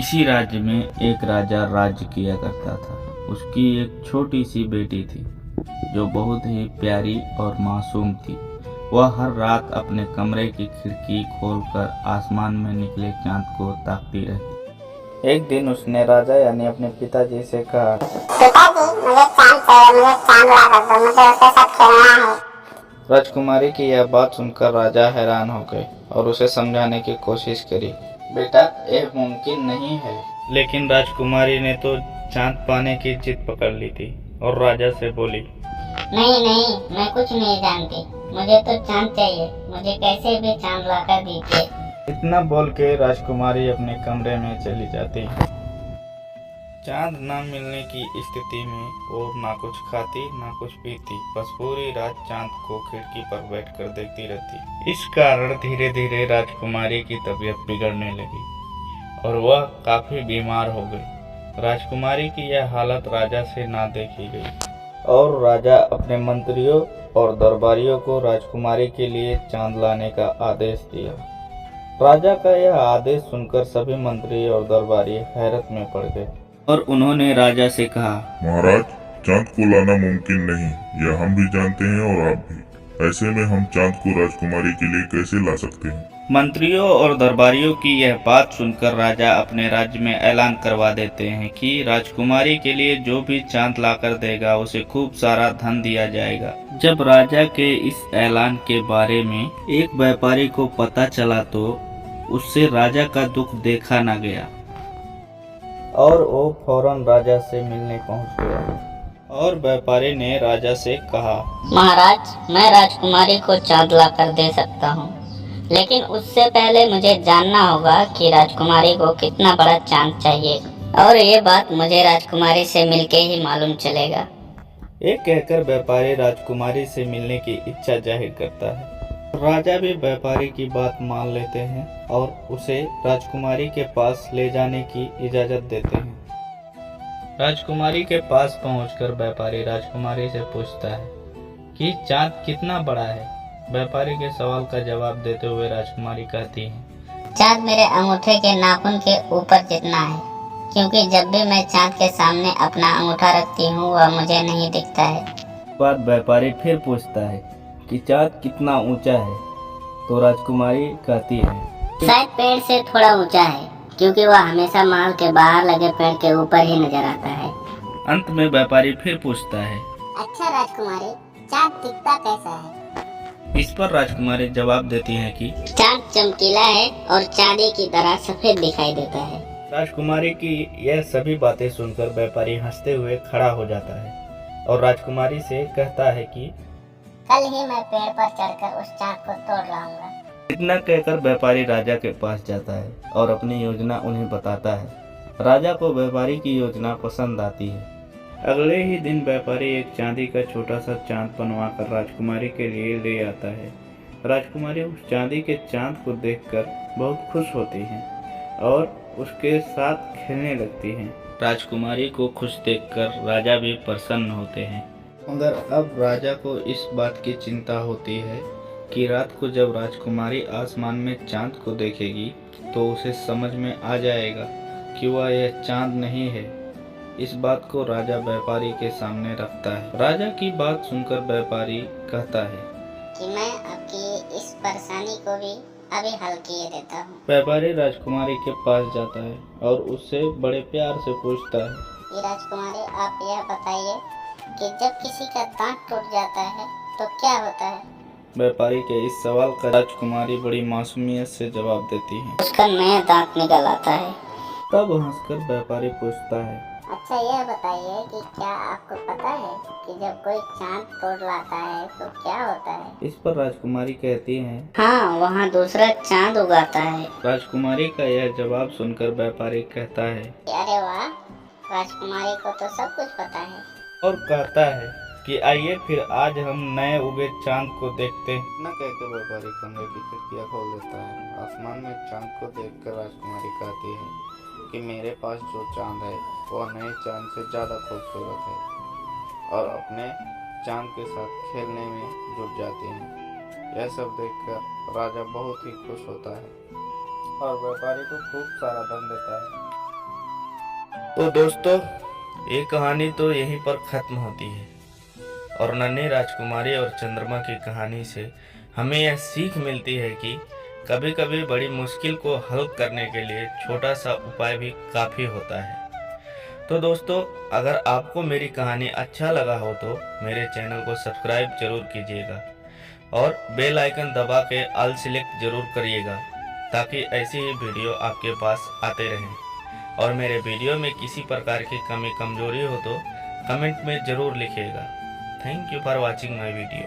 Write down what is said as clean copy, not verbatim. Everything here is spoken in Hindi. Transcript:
किसी राज्य में एक राजा राज्य किया करता था। उसकी एक छोटी सी बेटी थी जो बहुत ही प्यारी और मासूम थी। वह हर रात अपने कमरे की खिड़की खोलकर आसमान में निकले चांद को ताकती रहती। एक दिन उसने राजा यानी अपने पिताजी से कहा, पिताजी मुझे चांद चाहिए, मुझे चांद ला कर दो, मुझे उसके साथ खेलना है। राजकुमारी की यह बात सुनकर राजा हैरान हो गए और उसे समझाने की कोशिश करी। बेटा, यह मुमकिन नहीं है। लेकिन राजकुमारी ने तो चांद पाने की जिद पकड़ ली थी और राजा से बोली, नहीं नहीं, मैं कुछ नहीं जानती, मुझे तो चांद चाहिए, मुझे कैसे भी चांद ला कर दीजिए। इतना बोल के राजकुमारी अपने कमरे में चली जाती। चांद न मिलने की स्थिति में वो ना कुछ खाती ना कुछ पीती, बस पूरी रात चांद को खिड़की पर बैठकर देखती रहती। इस कारण धीरे धीरे राजकुमारी की तबीयत बिगड़ने लगी और वह काफी बीमार हो गई। राजकुमारी की यह हालत राजा से ना देखी गई और राजा अपने मंत्रियों और दरबारियों को राजकुमारी के लिए चांद लाने का आदेश दिया। राजा का यह आदेश सुनकर सभी मंत्री और दरबारी हैरत में पड़ गए और उन्होंने राजा से कहा, महाराज, चांद को लाना मुमकिन नहीं, यह हम भी जानते हैं और आप भी। ऐसे में हम चांद को राजकुमारी के लिए कैसे ला सकते हैं? मंत्रियों और दरबारियों की यह बात सुनकर राजा अपने राज्य में ऐलान करवा देते हैं कि राजकुमारी के लिए जो भी चांद लाकर देगा उसे खूब सारा धन दिया जाएगा। जब राजा के इस ऐलान के बारे में एक व्यापारी को पता चला तो उससे राजा का दुख देखा न गया और वो फौरन राजा से मिलने पहुंच गया और व्यापारी ने राजा से कहा, महाराज, मैं राजकुमारी को चांद ला कर दे सकता हूँ, लेकिन उससे पहले मुझे जानना होगा कि राजकुमारी को कितना बड़ा चांद चाहिए, और ये बात मुझे राजकुमारी से मिलके ही मालूम चलेगा। ये कहकर व्यापारी राजकुमारी से मिलने की इच्छा जाहिर करता है। राजा भी व्यापारी की बात मान लेते हैं और उसे राजकुमारी के पास ले जाने की इजाजत देते हैं। राजकुमारी के पास पहुंचकर व्यापारी राजकुमारी से पूछता है कि चांद कितना बड़ा है। व्यापारी के सवाल का जवाब देते हुए राजकुमारी कहती है, चांद मेरे अंगूठे के नाखून के ऊपर जितना है, क्योंकि जब भी मैं चांद के सामने अपना अंगूठा रखती हूँ वह मुझे नहीं दिखता है। बाद व्यापारी फिर पूछता है कि चांद कितना ऊंचा है, तो राजकुमारी कहती है, शायद पेड़ से थोड़ा ऊंचा है, क्योंकि वह हमेशा महल के बाहर लगे पेड़ के ऊपर ही नजर आता है। अंत में व्यापारी फिर पूछता है, अच्छा राजकुमारी, चांद दिखता कैसा है? इस पर राजकुमारी जवाब देती है कि चांद चमकीला है और चांदी की तरह सफेद दिखाई देता है। राजकुमारी की यह सभी बातें सुनकर व्यापारी हंसते हुए खड़ा हो जाता है और राजकुमारी से कहता है कि कल ही मैं पेड़ पर चढ़कर उस चांद को तोड़ लाऊंगा। इतना कहकर व्यापारी राजा के पास जाता है और अपनी योजना उन्हें बताता है। राजा को व्यापारी की योजना पसंद आती है। अगले ही दिन व्यापारी एक चांदी का छोटा सा चांद बनवाकर राजकुमारी के लिए ले आता है। राजकुमारी उस चांदी के चांद को देखकर बहुत खुश होती है और उसके साथ खेलने लगती है। राजकुमारी को खुश देखकर राजा भी प्रसन्न होते हैं, मगर अब राजा को इस बात की चिंता होती है कि रात को जब राजकुमारी आसमान में चांद को देखेगी तो उसे समझ में आ जाएगा कि वह यह चांद नहीं है। इस बात को राजा व्यापारी के सामने रखता है। राजा की बात सुनकर व्यापारी कहता है कि मैं आपकी इस परेशानी को भी अभी हल किए देता हूँ। व्यापारी राजकुमारी के पास जाता है और उससे बड़े प्यार से पूछता है, ये राजकुमारी, आप यह बताइए कि जब किसी का दांत टूट जाता है तो क्या होता है? व्यापारी के इस सवाल का राजकुमारी बड़ी मासूमियत से जवाब देती है, उसका नया दांत निकल आता है। तब हंसकर व्यापारी पूछता है, अच्छा यह बताइए कि क्या आपको पता है कि जब कोई चांद तोड़ लाता है तो क्या होता है? इस पर राजकुमारी कहती है, हाँ, वहाँ दूसरा चांद उगाता है। राजकुमारी का यह जवाब सुनकर व्यापारी कहता है, अरे वाह, राजकुमारी को तो सब कुछ पता है। और कहता है कि आइए फिर आज हम नए उगे चांद को देखते हैं। न कहकर व्यापारी कमरे की खिड़कियां खोल देता है। आसमान में चांद को देखकर राजकुमारी कहती है कि मेरे पास जो चांद है वह नए चांद से ज़्यादा खूबसूरत है, और अपने चांद के साथ खेलने में जुट जाती है। यह सब देखकर राजा बहुत ही खुश होता है और व्यापारी को खूब सारा धन देता है। तो दोस्तों, ये कहानी तो यहीं पर ख़त्म होती है और नन्ही राजकुमारी और चंद्रमा की कहानी से हमें यह सीख मिलती है कि कभी कभी बड़ी मुश्किल को हल करने के लिए छोटा सा उपाय भी काफ़ी होता है। तो दोस्तों, अगर आपको मेरी कहानी अच्छा लगा हो तो मेरे चैनल को सब्सक्राइब जरूर कीजिएगा और बेल आइकन दबा के ऑल सिलेक्ट जरूर करिएगा ताकि ऐसी ही वीडियो आपके पास आते रहें। और मेरे वीडियो में किसी प्रकार की कमी कमजोरी हो तो कमेंट में ज़रूर लिखिएगा। Thank you for watching my video.